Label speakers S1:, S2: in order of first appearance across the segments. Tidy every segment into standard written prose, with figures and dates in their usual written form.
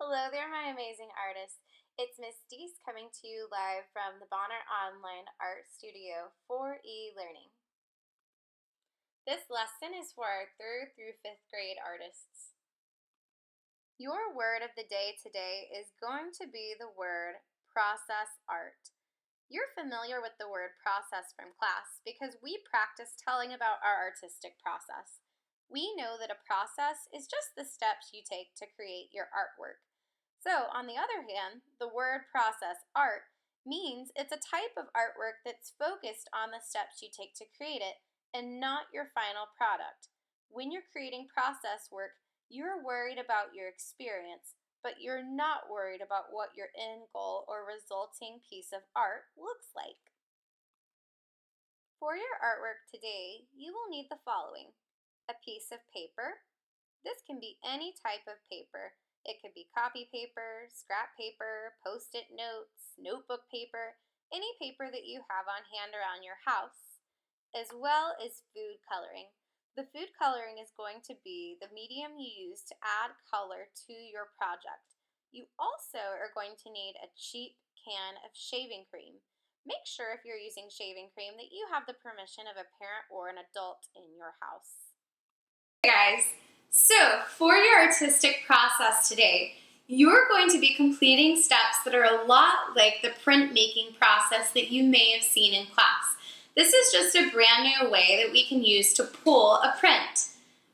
S1: Hello there, my amazing artists. It's Miss Deese coming to you live from the Bonner Online Art Studio for e-learning. This lesson is for our 3rd through 5th grade artists. Your word of the day today is going to be the word process art. You're familiar with the word process from class because we practice telling about our artistic process. We know that a process is just the steps you take to create your artwork. So, on the other hand, the word process art means it's a type of artwork that's focused on the steps you take to create it and not your final product. When you're creating process work, you're worried about your experience, but you're not worried about what your end goal or resulting piece of art looks like. For your artwork today, you will need the following: a piece of paper. This can be any type of paper. It could be copy paper, scrap paper, post-it notes, notebook paper, any paper that you have on hand around your house, as well as food coloring. The food coloring is going to be the medium you use to add color to your project. You also are going to need a cheap can of shaving cream. Make sure if you're using shaving cream that you have the permission of a parent or an adult in your house. Hey guys, so for your artistic process today, you're going to be completing steps that are a lot like the printmaking process that you may have seen in class. This is just a brand new way that we can use to pull a print.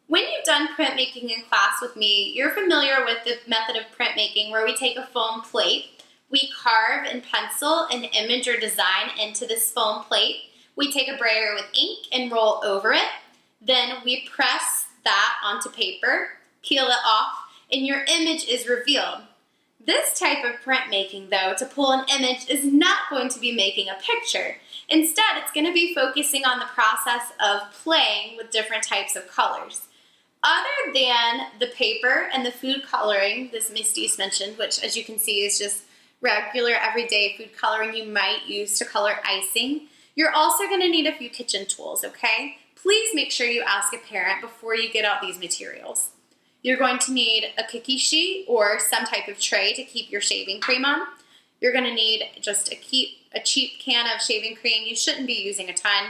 S1: When you've done printmaking in class with me, you're familiar with the method of printmaking where we take a foam plate, we carve and pencil an image or design into this foam plate, we take a brayer with ink and roll over it, then we press that onto paper, peel it off, and your image is revealed. This type of printmaking, though, to pull an image is not going to be making a picture. Instead, it's going to be focusing on the process of playing with different types of colors. Other than the paper and the food coloring, this Miss Deese mentioned, which as you can see is just regular everyday food coloring you might use to color icing, you're also going to need a few kitchen tools, okay? Please make sure you ask a parent before you get out these materials. You're going to need a cookie sheet or some type of tray to keep your shaving cream on. You're going to need just a cheap can of shaving cream. You shouldn't be using a ton.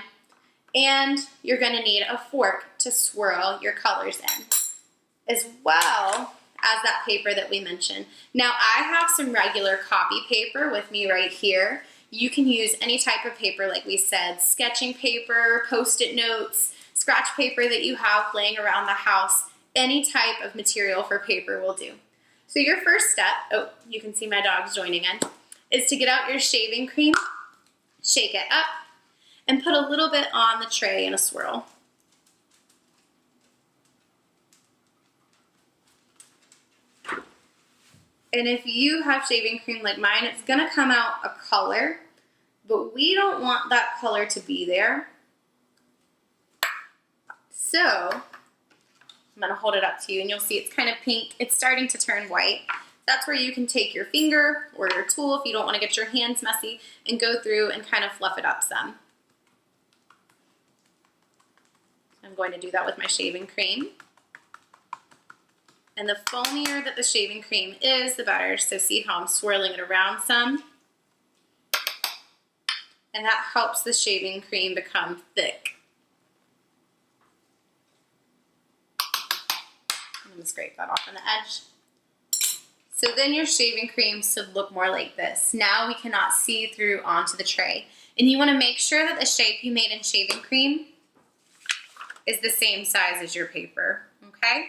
S1: And you're going to need a fork to swirl your colors in, as well as that paper that we mentioned. Now, I have some regular copy paper with me right here. You can use any type of paper, like we said, sketching paper, post-it notes, scratch paper that you have laying around the house. Any type of material for paper will do. So your first step, oh, you can see my dog's joining in, is to get out your shaving cream, shake it up, and put a little bit on the tray in a swirl. And if you have shaving cream like mine, it's gonna come out a color, but we don't want that color to be there. So I'm gonna hold it up to you and you'll see it's kind of pink. It's starting to turn white. That's where you can take your finger or your tool if you don't wanna get your hands messy and go through and kind of fluff it up some. I'm going to do that with my shaving cream. And the foamier that the shaving cream is, the better. So see how I'm swirling it around some? And that helps the shaving cream become thick. I'm going to scrape that off on the edge. So then your shaving cream should look more like this. Now we cannot see through onto the tray. And you want to make sure that the shape you made in shaving cream is the same size as your paper, okay?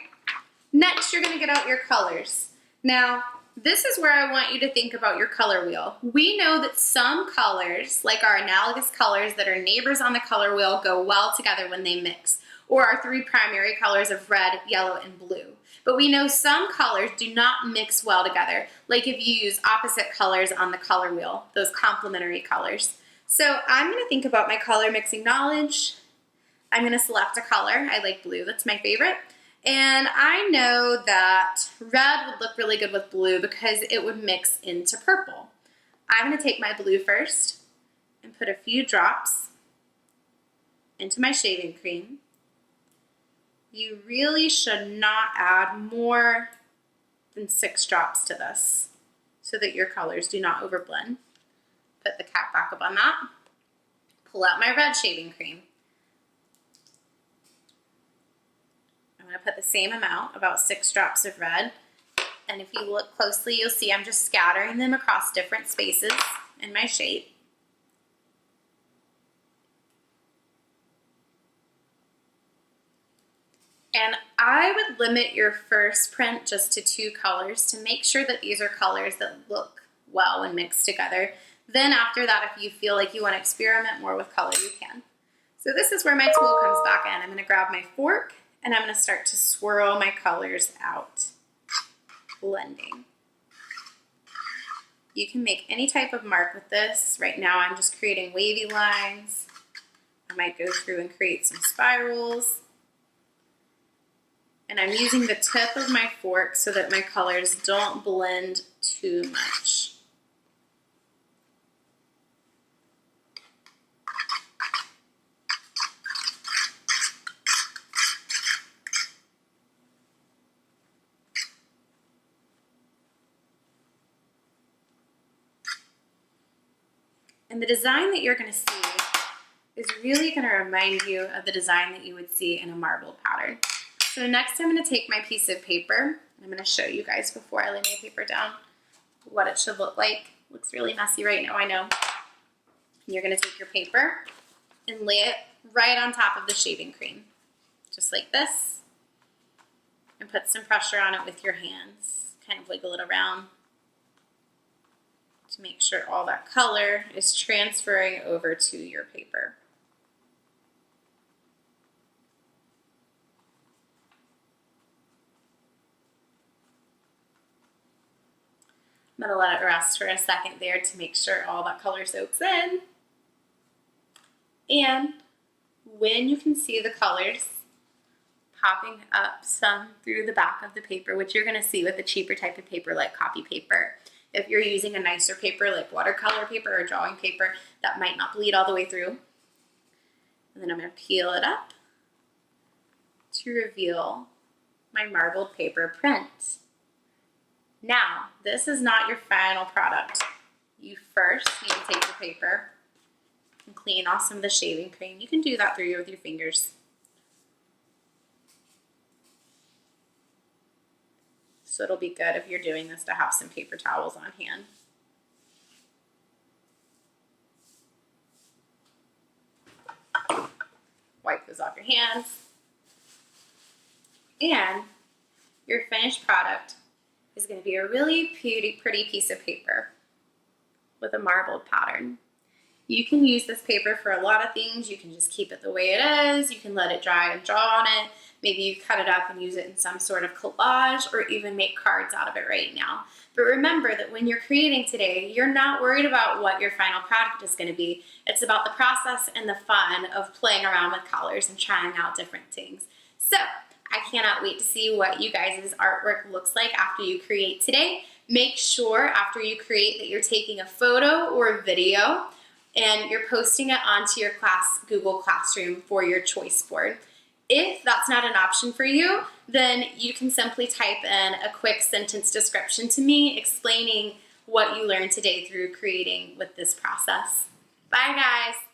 S1: Next, you're going to get out your colors. Now, this is where I want you to think about your color wheel. We know that some colors, like our analogous colors that are neighbors on the color wheel, go well together when they mix, or our 3 primary colors of red, yellow, and blue. But we know some colors do not mix well together, like if you use opposite colors on the color wheel, those complementary colors. So I'm going to think about my color mixing knowledge. I'm going to select a color. I like blue. That's my favorite. And I know that red would look really good with blue because it would mix into purple. I'm going to take my blue first and put a few drops into my shaving cream. You really should not add more than 6 drops to this so that your colors do not overblend. Put the cap back up on that. Pull out my red shaving cream. I'm going to put the same amount, about 6 drops of red. And if you look closely, you'll see I'm just scattering them across different spaces in my shape. And I would limit your first print just to 2 colors to make sure that these are colors that look well when mixed together. Then after that, if you feel like you want to experiment more with color, you can. So this is where my tool comes back in. I'm going to grab my fork and I'm going to start to swirl my colors out, blending. You can make any type of mark with this. Right now I'm just creating wavy lines. I might go through and create some spirals. And I'm using the tip of my fork so that my colors don't blend too much. And the design that you're going to see is really going to remind you of the design that you would see in a marbled pattern. So next I'm going to take my piece of paper. I'm going to show you guys before I lay my paper down what it should look like. It looks really messy right now, I know. And you're going to take your paper and lay it right on top of the shaving cream, just like this. And put some pressure on it with your hands. Kind of wiggle it around to make sure all that color is transferring over to your paper. I'm going to let it rest for a second there to make sure all that color soaks in. And when you can see the colors popping up some through the back of the paper, which you're going to see with a cheaper type of paper like copy paper. If you're using a nicer paper like watercolor paper or drawing paper, that might not bleed all the way through. And then I'm going to peel it up to reveal my marbled paper print. Now, this is not your final product. You first need to take your paper and clean off some of the shaving cream. You can do that through with your fingers. So it'll be good if you're doing this to have some paper towels on hand. Wipe those off your hands. And your finished product is going to be a really pretty piece of paper with a marbled pattern. You can use this paper for a lot of things. You can just keep it the way it is. You can let it dry and draw on it. Maybe you cut it up and use it in some sort of collage or even make cards out of it right now. But remember that when you're creating today, you're not worried about what your final product is going to be. It's about the process and the fun of playing around with colors and trying out different things. So I cannot wait to see what you guys' artwork looks like after you create today. Make sure after you create that you're taking a photo or a video and you're posting it onto your Google Classroom for your choice board. If that's not an option for you, then you can simply type in a quick sentence description to me explaining what you learned today through creating with this process. Bye guys!